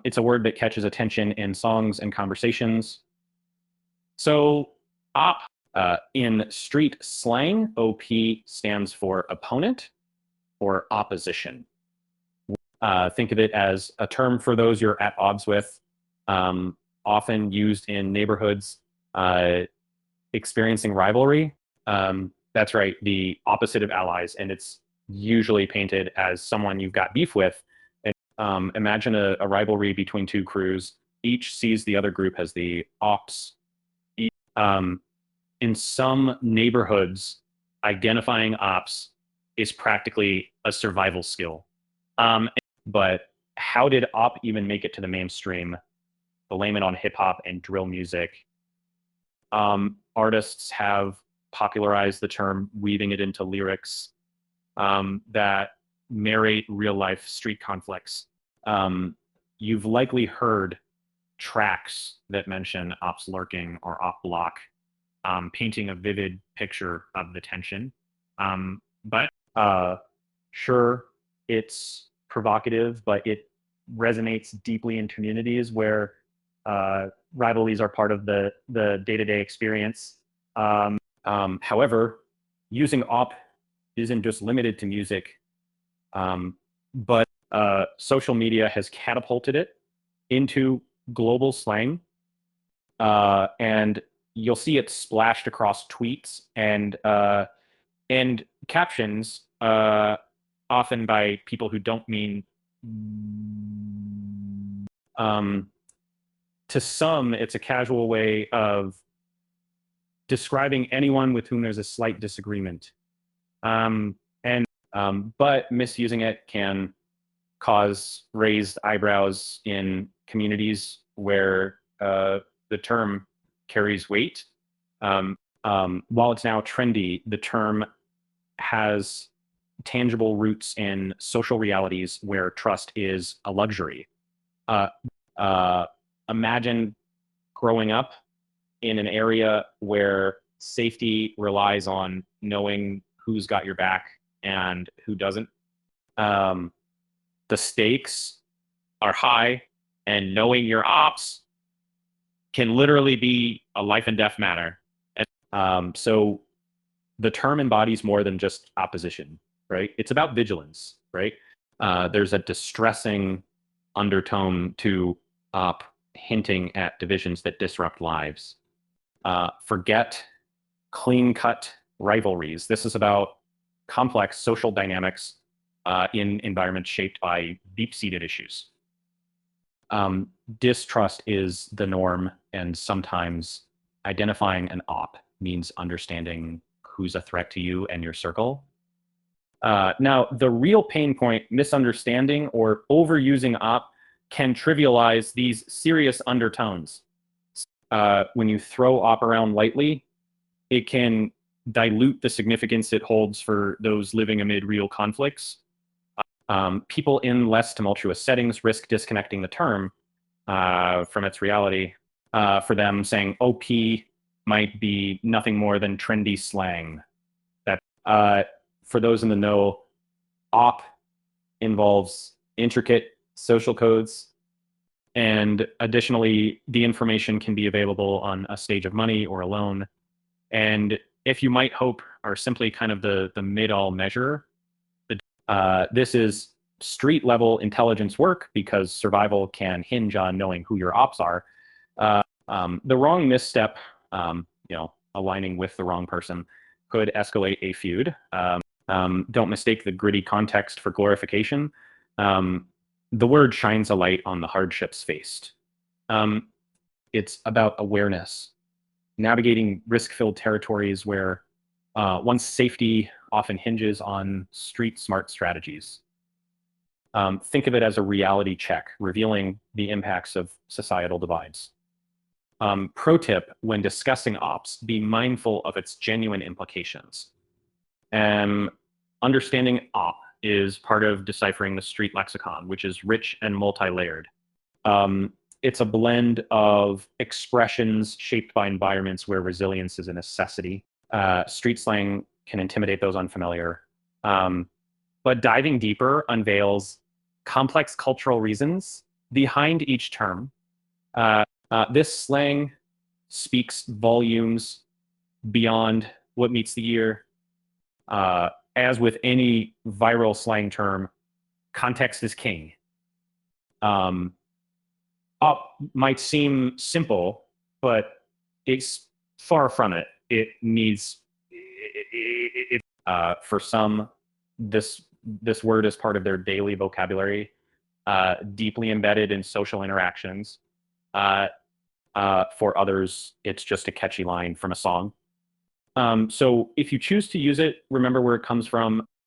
It's a word that catches attention in songs and conversations. So op in street slang, OP stands for opponent or opposition. Think of it as a term for those you're at odds with, often used in neighborhoods experiencing rivalry. That's right, the opposite of allies, and it's usually painted as someone you've got beef with. And imagine a rivalry between two crews. Each sees the other group as the opps. In some neighborhoods, identifying ops is practically a survival skill. But how did op even make it to the mainstream? Blame it on hip hop and drill music. Artists have popularized the term, weaving it into lyrics that narrate real life street conflicts. You've likely heard tracks that mention ops lurking or op block, painting a vivid picture of the tension. But sure, it's provocative, but it resonates deeply in communities where rivalries are part of the day-to-day experience. However, using op isn't just limited to music, but social media has catapulted it into global slang, and you'll see it splashed across tweets and captions, often by people who don't mean. To some, it's a casual way of describing anyone with whom there's a slight disagreement. But misusing it can cause raised eyebrows in communities where the term carries weight. While it's now trendy, the term has tangible roots in social realities where trust is a luxury. Imagine growing up in an area where safety relies on knowing who's got your back and who doesn't. The stakes are high, and knowing your ops can literally be a life and death matter. So the term embodies more than just opposition, right? It's about vigilance, right? There's a distressing undertone to op, hinting at divisions that disrupt lives. Forget clean-cut rivalries. This is about complex social dynamics in environments shaped by deep-seated issues. Distrust is the norm, and sometimes identifying an op means understanding who's a threat to you and your circle. Now, the real pain point, misunderstanding or overusing op, can trivialize these serious undertones. When you throw op around lightly, it can dilute the significance it holds for those living amid real conflicts. People in less tumultuous settings risk disconnecting the term from its reality. For them, saying OP might be nothing more than trendy slang. That for those in the know, op involves intricate social codes, and additionally, the information can be available on a stage of money or a loan. And if you might hope are simply kind of the mid-all measure, this is street-level intelligence work because survival can hinge on knowing who your ops are. The wrong misstep, aligning with the wrong person, could escalate a feud. Don't mistake the gritty context for glorification. The word shines a light on the hardships faced. It's about awareness, navigating risk-filled territories where one's safety often hinges on street-smart strategies. Think of it as a reality check, revealing the impacts of societal divides. Pro tip, when discussing ops, be mindful of its genuine implications. Understanding op is part of deciphering the street lexicon, which is rich and multi-layered. It's a blend of expressions shaped by environments where resilience is a necessity. Street slang can intimidate those unfamiliar. But diving deeper unveils complex cultural reasons behind each term. This slang speaks volumes beyond what meets the ear. As with any viral slang term, context is king. Up might seem simple, but it's far from it. It needs for some, this word is part of their daily vocabulary, deeply embedded in social interactions. For others, it's just a catchy line from a song. So if you choose to use it, remember where it comes from.